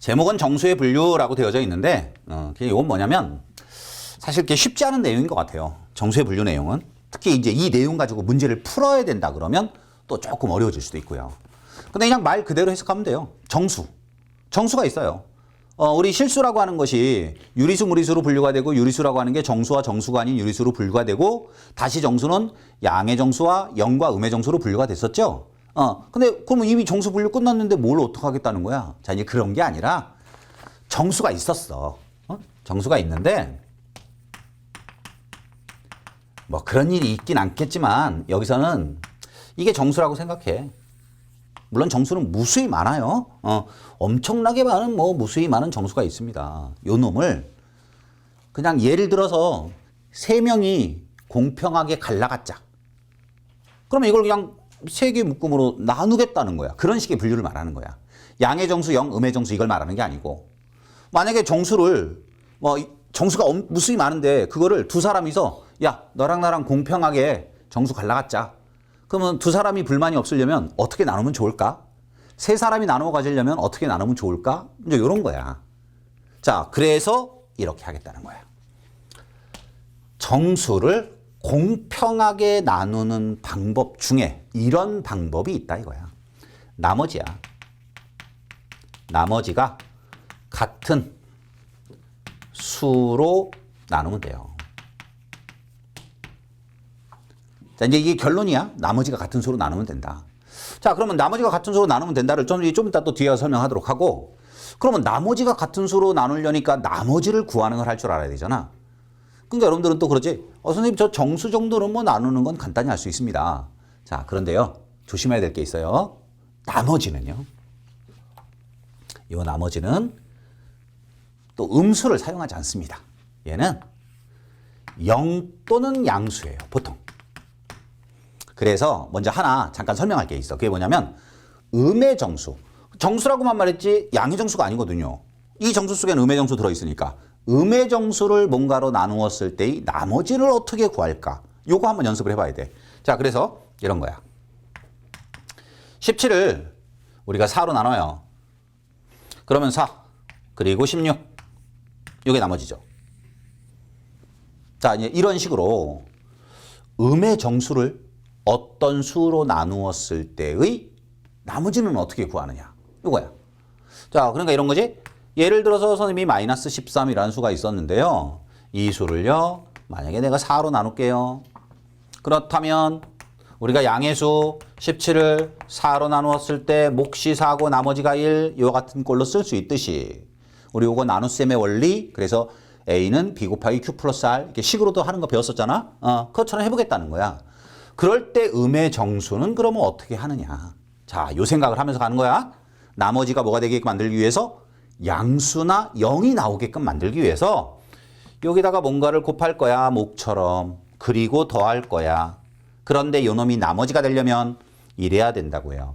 제목은 정수의 분류라고 되어져 있는데 이건 뭐냐면 사실 이렇게 쉽지 않은 내용인 것 같아요. 정수의 분류 내용은. 특히 이제 이 내용 가지고 문제를 풀어야 된다 그러면 또 조금 어려워질 수도 있고요. 근데 그냥 말 그대로 해석하면 돼요. 정수. 정수가 있어요. 우리 실수라고 하는 것이 유리수, 무리수로 분류가 되고 유리수라고 하는 게 정수와 정수가 아닌 유리수로 분류가 되고 다시 정수는 양의 정수와 영과 음의 정수로 분류가 됐었죠. 근데 그러면 이미 정수 분류 끝났는데 뭘 어떻게 하겠다는 거야? 자, 이제 그런 게 아니라 정수가 있었어. 정수가 있는데 뭐 그런 일이 있긴 않겠지만 여기서는 이게 정수라고 생각해. 물론 정수는 무수히 많아요. 엄청나게 많은 무수히 많은 정수가 있습니다. 요 놈을 그냥 예를 들어서 세 명이 공평하게 갈라갔자. 그러면 이걸 그냥 세 개의 묶음으로 나누겠다는 거야. 그런 식의 분류를 말하는 거야. 양의 정수, 영, 음의 정수 이걸 말하는 게 아니고 만약에 정수를 정수가 무수히 많은데 그거를 두 사람이서 야 너랑 나랑 공평하게 정수 갈라갔자. 그러면 두 사람이 불만이 없으려면 어떻게 나누면 좋을까? 세 사람이 나누어 가지려면 어떻게 나누면 좋을까? 이제 이런 거야. 자, 그래서 이렇게 하겠다는 거야. 정수를 공평하게 나누는 방법 중에 이런 방법이 있다 이거야. 나머지야. 나머지가 같은 수로 나누면 돼요. 자, 이제 이게 결론이야. 나머지가 같은 수로 나누면 된다. 자, 그러면 나머지가 같은 수로 나누면 된다를 좀 이따 또 뒤에 설명하도록 하고, 그러면 나머지가 같은 수로 나누려니까 나머지를 구하는 걸 할 줄 알아야 되잖아. 그러니까 여러분들은 또 그러지. 선생님, 저 정수 정도는 나누는 건 간단히 할 수 있습니다. 자, 그런데요. 조심해야 될 게 있어요. 나머지는요. 이 나머지는 또 음수를 사용하지 않습니다. 얘는 영 또는 양수예요. 보통. 그래서 먼저 하나 잠깐 설명할 게 있어. 그게 뭐냐면 음의 정수. 정수라고만 말했지 양의 정수가 아니거든요. 이 정수 속에는 음의 정수 들어있으니까 음의 정수를 뭔가로 나누었을 때의 나머지를 어떻게 구할까? 요거 한번 연습을 해봐야 돼. 자, 그래서 이런 거야. 17을 우리가 4로 나눠요. 그러면 4 그리고 16 요게 나머지죠. 자, 이제 이런 식으로 음의 정수를 어떤 수로 나누었을 때의 나머지는 어떻게 구하느냐. 이거야. 자, 그러니까 이런 거지. 예를 들어서 선생님이 마이너스 13이라는 수가 있었는데요. 이 수를요. 만약에 내가 4로 나눌게요. 그렇다면 우리가 양의 수 17을 4로 나누었을 때 몫이 4고 나머지가 1 이와 같은 꼴로 쓸 수 있듯이 우리 이거 나눗셈의 원리 그래서 A는 B 곱하기 Q 플러스 R 이렇게 식으로도 하는 거 배웠었잖아. 그것처럼 해보겠다는 거야. 그럴 때 음의 정수는 그러면 어떻게 하느냐. 자, 요 생각을 하면서 가는 거야. 나머지가 뭐가 되게끔 만들기 위해서 양수나 0이 나오게끔 만들기 위해서 여기다가 뭔가를 곱할 거야. 몫처럼. 그리고 더할 거야. 그런데 요 놈이 나머지가 되려면 이래야 된다고요.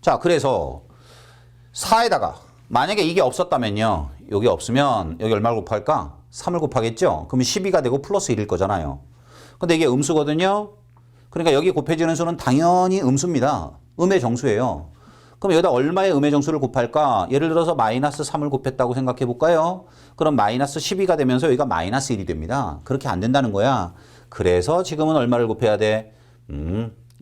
자, 그래서 4에다가 만약에 이게 없었다면요. 여기 없으면 여기 얼마를 곱할까? 3을 곱하겠죠? 그러면 12가 되고 플러스 1일 거잖아요. 근데 이게 음수거든요. 그러니까 여기 곱해지는 수는 당연히 음수입니다. 음의 정수예요. 그럼 여기다 얼마의 음의 정수를 곱할까? 예를 들어서 마이너스 3을 곱했다고 생각해 볼까요? 그럼 마이너스 12가 되면서 여기가 마이너스 1이 됩니다. 그렇게 안 된다는 거야. 그래서 지금은 얼마를 곱해야 돼?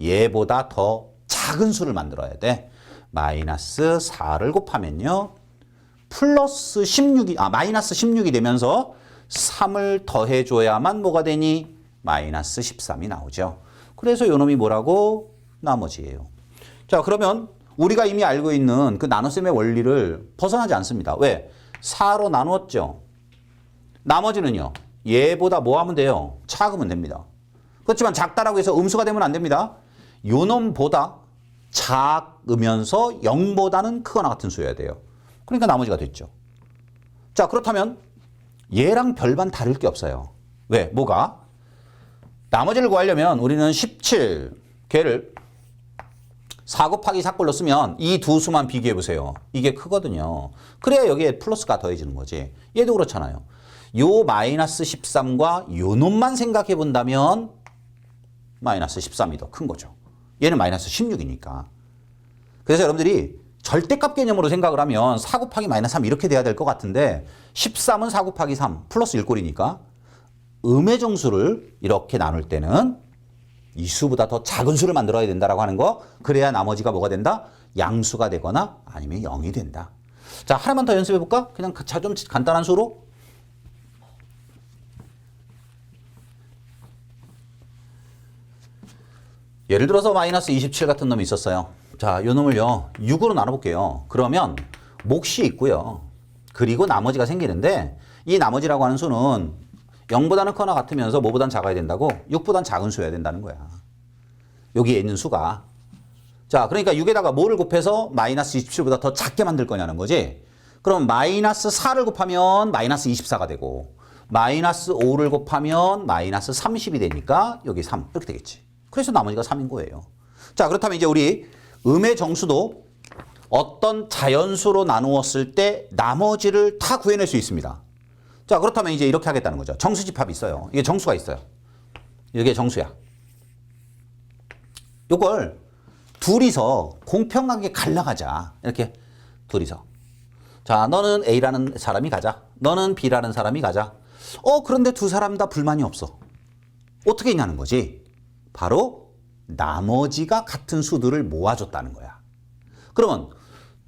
얘보다 더 작은 수를 만들어야 돼. 마이너스 4를 곱하면요. 플러스 16이, 마이너스 16이 되면서 3을 더해줘야만 뭐가 되니? 마이너스 13이 나오죠. 그래서 요 놈이 뭐라고? 나머지예요. 자, 그러면 우리가 이미 알고 있는 그 나눗셈의 원리를 벗어나지 않습니다. 왜? 4로 나누었죠. 나머지는요. 얘보다 뭐 하면 돼요? 작으면 됩니다. 그렇지만 작다라고 해서 음수가 되면 안 됩니다. 요 놈보다 작으면서 0보다는 크거나 같은 수여야 돼요. 그러니까 나머지가 됐죠. 자, 그렇다면 얘랑 별반 다를 게 없어요. 왜? 뭐가? 나머지를 구하려면 우리는 17 걔를 4 곱하기 4꼴로 쓰면 이 두 수만 비교해 보세요. 이게 크거든요. 그래야 여기에 플러스가 더해지는 거지. 얘도 그렇잖아요. 요 마이너스 13과 요 놈만 생각해 본다면 마이너스 13이 더 큰 거죠. 얘는 마이너스 16이니까. 그래서 여러분들이 절대값 개념으로 생각을 하면 4 곱하기 마이너스 3 이렇게 돼야 될 것 같은데 13은 4 곱하기 3 플러스 1꼴이니까 음의 정수를 이렇게 나눌 때는 이 수보다 더 작은 수를 만들어야 된다라고 하는 거. 그래야 나머지가 뭐가 된다? 양수가 되거나 아니면 0이 된다. 자, 하나만 더 연습해 볼까? 그냥 좀 간단한 수로. 예를 들어서 마이너스 27 같은 놈이 있었어요. 자, 요 놈을요 6으로 나눠볼게요. 그러면 몫이 있고요. 그리고 나머지가 생기는데 이 나머지라고 하는 수는 0보다는 커나 같으면서 뭐보단 작아야 된다고? 6보단 작은 수여야 된다는 거야. 여기에 있는 수가. 자, 그러니까 6에다가 뭐를 곱해서 마이너스 27보다 더 작게 만들 거냐는 거지. 그럼 마이너스 4를 곱하면 마이너스 24가 되고 마이너스 5를 곱하면 마이너스 30이 되니까 여기 3 이렇게 되겠지. 그래서 나머지가 3인 거예요. 자, 그렇다면 이제 우리 음의 정수도 어떤 자연수로 나누었을 때 나머지를 다 구해낼 수 있습니다. 자, 그렇다면 이제 이렇게 하겠다는 거죠. 정수집합이 있어요. 이게 정수가 있어요. 이게 정수야. 이걸 둘이서 공평하게 갈라가자. 이렇게 둘이서. 자, 너는 A라는 사람이 가자. 너는 B라는 사람이 가자. 그런데 두 사람 다 불만이 없어. 어떻게 있냐는 거지. 바로 나머지가 같은 수들을 모아줬다는 거야. 그러면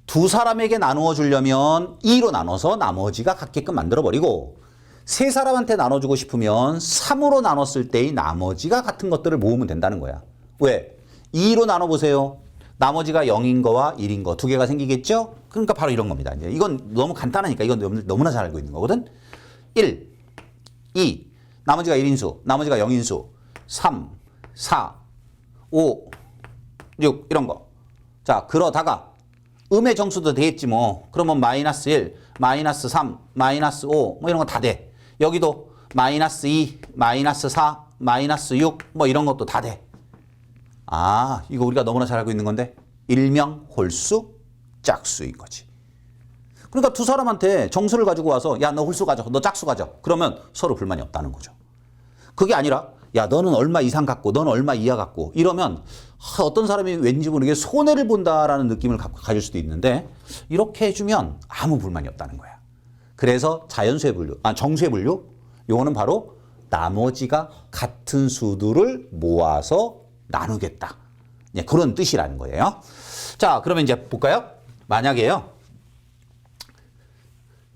두 사람에게 나누어 주려면 2로 나눠서 나머지가 같게끔 만들어버리고 세 사람한테 나눠주고 싶으면 3으로 나눴을 때의 나머지가 같은 것들을 모으면 된다는 거야. 왜? 2로 나눠보세요. 나머지가 0인 거와 1인 거 두 개가 생기겠죠? 그러니까 바로 이런 겁니다. 이제 이건 너무 간단하니까 이건 너무나 잘 알고 있는 거거든. 1, 2, 나머지가 1인수, 나머지가 0인수, 3, 4, 5, 6 이런 거. 자, 그러다가 음의 정수도 되겠지 뭐. 그러면 마이너스 1, 마이너스 3, 마이너스 5 뭐 이런 거 다 돼. 여기도 마이너스 2, 마이너스 4, 마이너스 6 뭐 이런 것도 다 돼. 아, 이거 우리가 너무나 잘 알고 있는 건데 일명 홀수, 짝수인 거지. 그러니까 두 사람한테 정수를 가지고 와서 야, 너 홀수 가져, 너 짝수 가져. 그러면 서로 불만이 없다는 거죠. 그게 아니라 야, 너는 얼마 이상 갖고 너는 얼마 이하 갖고 이러면 어떤 사람이 왠지 모르게 손해를 본다라는 느낌을 가질 수도 있는데 이렇게 해주면 아무 불만이 없다는 거야. 그래서 자연수의 분류, 정수의 분류, 요거는 바로 나머지가 같은 수들을 모아서 나누겠다. 네, 그런 뜻이라는 거예요. 자, 그러면 이제 볼까요? 만약에요.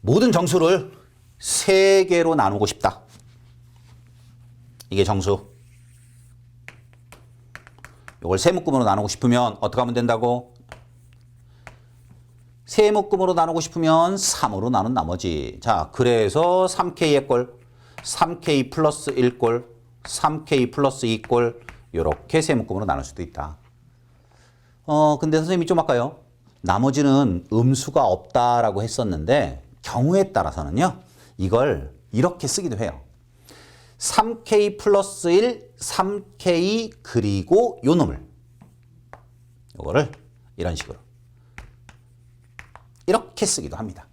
모든 정수를 3개로 나누고 싶다. 이게 정수. 이걸 세 묶음으로 나누고 싶으면 어떻게 하면 된다고? 세 묶음으로 나누고 싶으면 3으로 나눈 나머지. 자, 그래서 3K의 꼴, 3K 플러스 1꼴, 3K 플러스 2꼴 이렇게 세 묶음으로 나눌 수도 있다. 근데 선생님이 좀 아까요. 나머지는 음수가 없다라고 했었는데 경우에 따라서는요. 이걸 이렇게 쓰기도 해요. 3K 플러스 1, 3K 그리고 요 놈을 요거를 이런 식으로 이렇게 쓰기도 합니다.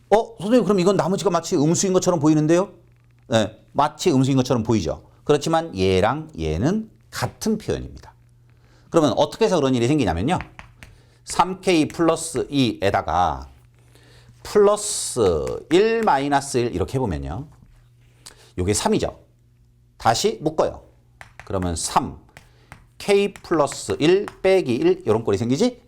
선생님 그럼 이건 나머지가 마치 음수인 것처럼 보이는데요? 네, 마치 음수인 것처럼 보이죠. 그렇지만 얘랑 얘는 같은 표현입니다. 그러면 어떻게 해서 그런 일이 생기냐면요. 3K 플러스 2에다가 플러스 1 마이너스 1 이렇게 해보면요. 요게 3이죠. 다시 묶어요. 그러면 3, K 플러스 1 빼기 1 이런 꼴이 생기지?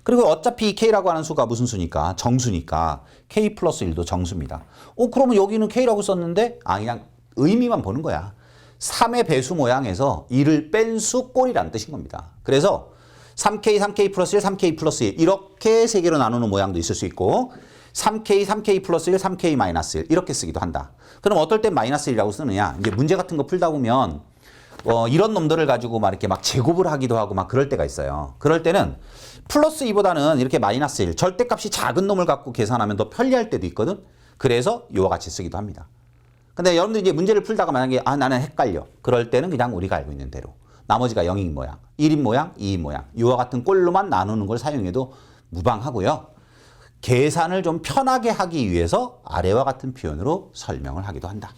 그리고 어차피 K라고 하는 수가 무슨 수니까? 정수니까 K 플러스 1도 정수입니다. 그러면 여기는 K라고 썼는데 그냥 의미만 보는 거야. 3의 배수 모양에서 1을 뺀 수 꼴이라는 뜻인 겁니다. 그래서 3K, 3K 플러스 1, 3K 플러스 1 이렇게 세 개로 나누는 모양도 있을 수 있고 3K, 3K 플러스 1, 3K 마이너스 1 이렇게 쓰기도 한다. 그럼 어떨 땐 마이너스 1이라고 쓰느냐? 이제 문제 같은 거 풀다 보면 이런 놈들을 가지고 막 이렇게 막 제곱을 하기도 하고 막 그럴 때가 있어요. 그럴 때는 플러스 2보다는 이렇게 마이너스 1 절대값이 작은 놈을 갖고 계산하면 더 편리할 때도 있거든. 그래서 이와 같이 쓰기도 합니다. 근데 여러분들 이제 문제를 풀다가 만약에 나는 헷갈려. 그럴 때는 그냥 우리가 알고 있는 대로 나머지가 0인 모양, 1인 모양, 2인 모양 이와 같은 꼴로만 나누는 걸 사용해도 무방하고요. 계산을 좀 편하게 하기 위해서 아래와 같은 표현으로 설명을 하기도 한다.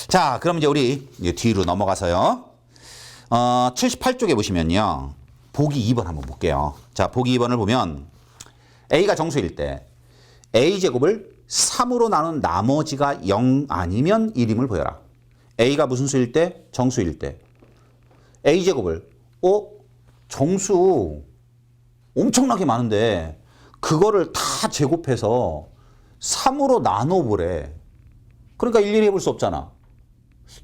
자, 그럼 이제 우리 뒤로 넘어가서요. 78쪽에 보시면요. 보기 2번 한번 볼게요. 자, 보기 2번을 보면 A가 정수일 때 A제곱을 3으로 나눈 나머지가 0 아니면 1임을 보여라. A가 무슨 수일 때? 정수일 때. A제곱을 정수 엄청나게 많은데 그거를 다 제곱해서 3으로 나눠보래. 그러니까 일일이 해볼 수 없잖아.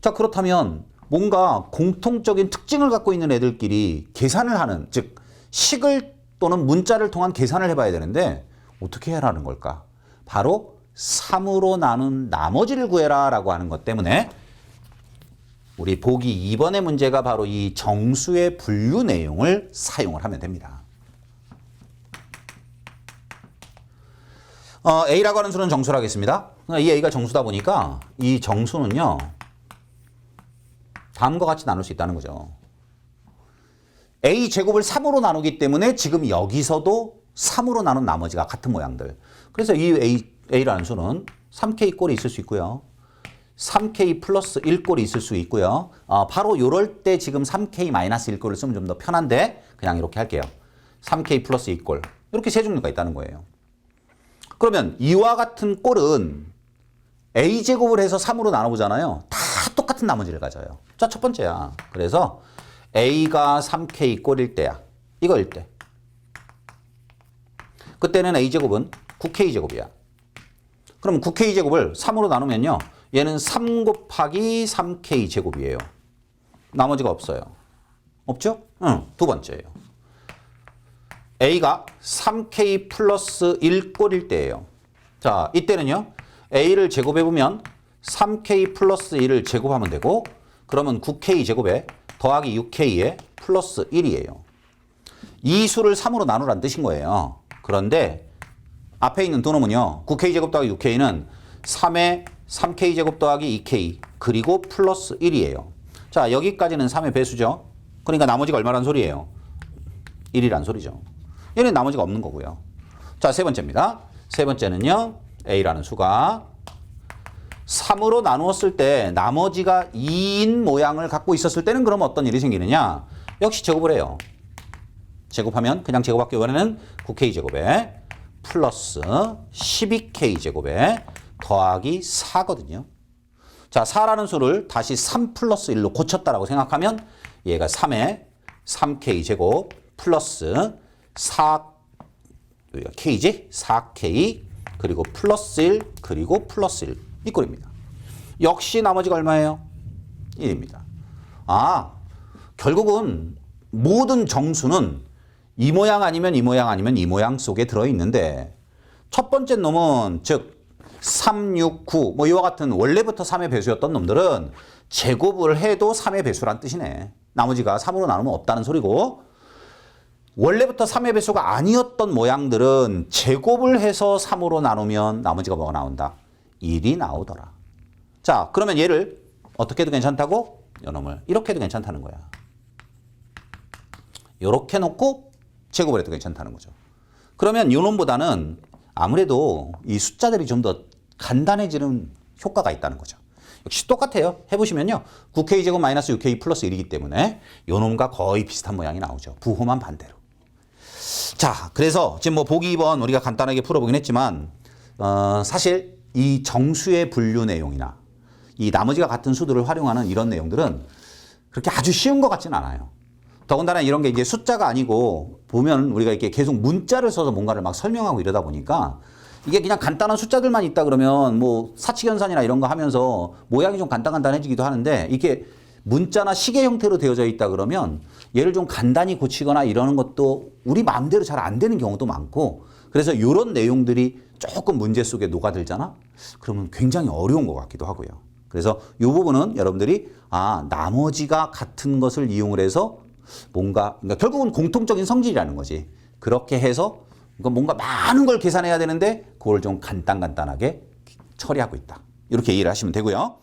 자, 그렇다면 뭔가 공통적인 특징을 갖고 있는 애들끼리 계산을 하는, 즉 식을 또는 문자를 통한 계산을 해봐야 되는데 어떻게 해라는 걸까? 바로 3으로 나눈 나머지를 구해라 라고 하는 것 때문에 우리 보기 2번의 문제가 바로 이 정수의 분류 내용을 사용을 하면 됩니다. A라고 하는 수는 정수로 하겠습니다. 이 A가 정수다 보니까 이 정수는요, 다음과 같이 나눌 수 있다는 거죠. A 제곱을 3으로 나누기 때문에 지금 여기서도 3으로 나눈 나머지가 같은 모양들. 그래서 이 A라는 수는 3K 꼴이 있을 수 있고요. 3K 플러스 1꼴이 있을 수 있고요. 바로 이럴 때 지금 3K 마이너스 1꼴을 쓰면 좀 더 편한데 그냥 이렇게 할게요. 3K 플러스 2꼴. 이렇게 세 종류가 있다는 거예요. 그러면 이와 같은 꼴은 A제곱을 해서 3으로 나눠보잖아요. 다 똑같은 나머지를 가져요. 자, 첫 번째야. 그래서 A가 3K 꼴일 때야. 이거일 때. 그때는 A제곱은 9K제곱이야. 그럼 9K제곱을 3으로 나누면요. 얘는 3 곱하기 3K제곱이에요. 나머지가 없어요. 없죠? 응, 두 번째예요. A가 3K 플러스 1꼴일 때예요. 자, 이때는요. A를 제곱해보면 3K 플러스 1을 제곱하면 되고 그러면 9K제곱에 더하기 6K에 플러스 1이에요. 이 수를 3으로 나누라는 뜻인 거예요. 그런데 앞에 있는 두 놈은요. 9K제곱 더하기 6K는 3에 3K제곱 더하기 2K 그리고 플러스 1이에요. 자, 여기까지는 3의 배수죠. 그러니까 나머지가 얼마란 소리예요? 1이란 소리죠. 얘는 나머지가 없는 거고요. 자, 세 번째입니다. 세 번째는요. A라는 수가 3으로 나누었을 때 나머지가 2인 모양을 갖고 있었을 때는 그럼 어떤 일이 생기느냐? 역시 제곱을 해요. 제곱하면 그냥 제곱하기 이번에는 9K제곱에 플러스 12K제곱에 더하기 4거든요. 자, 4라는 수를 다시 3 플러스 1로 고쳤다라고 생각하면 얘가 3에 3K제곱 플러스 4K지? 4K 그리고 플러스 1 그리고 플러스 1 이 꼴입니다. 역시 나머지가 얼마예요? 1입니다. 결국은 모든 정수는 이 모양 아니면 이 모양 아니면 이 모양 속에 들어있는데 첫 번째 놈은 즉 3, 6, 9 뭐 이와 같은 원래부터 3의 배수였던 놈들은 제곱을 해도 3의 배수란 뜻이네. 나머지가 3으로 나누면 없다는 소리고 원래부터 3의 배수가 아니었던 모양들은 제곱을 해서 3으로 나누면 나머지가 뭐가 나온다? 1이 나오더라. 자, 그러면 얘를 어떻게 해도 괜찮다고? 요놈을 이렇게 해도 괜찮다는 거야. 이렇게 놓고 제곱을 해도 괜찮다는 거죠. 그러면 요놈보다는 아무래도 이 숫자들이 좀 더 간단해지는 효과가 있다는 거죠. 역시 똑같아요. 해보시면요. 9K제곱 마이너스 6K 플러스 1이기 때문에 요놈과 거의 비슷한 모양이 나오죠. 부호만 반대로. 자, 그래서 지금 뭐 보기 2번 우리가 간단하게 풀어보긴 했지만 사실 이 정수의 분류 내용이나 이 나머지가 같은 수들을 활용하는 이런 내용들은 그렇게 아주 쉬운 것 같지는 않아요. 더군다나 이런 게 이제 숫자가 아니고 보면 우리가 이렇게 계속 문자를 써서 뭔가를 막 설명하고 이러다 보니까 이게 그냥 간단한 숫자들만 있다 그러면 뭐 사칙연산이나 이런 거 하면서 모양이 좀 간단해지기도 하는데 이게 문자나 시계 형태로 되어져 있다 그러면 얘를 좀 간단히 고치거나 이러는 것도 우리 마음대로 잘 안 되는 경우도 많고 그래서 이런 내용들이 조금 문제 속에 녹아들잖아? 그러면 굉장히 어려운 것 같기도 하고요. 그래서 이 부분은 여러분들이 나머지가 같은 것을 이용을 해서 그러니까 결국은 공통적인 성질이라는 거지. 그렇게 해서 뭔가 많은 걸 계산해야 되는데 그걸 좀 간단하게 처리하고 있다. 이렇게 이해를 하시면 되고요.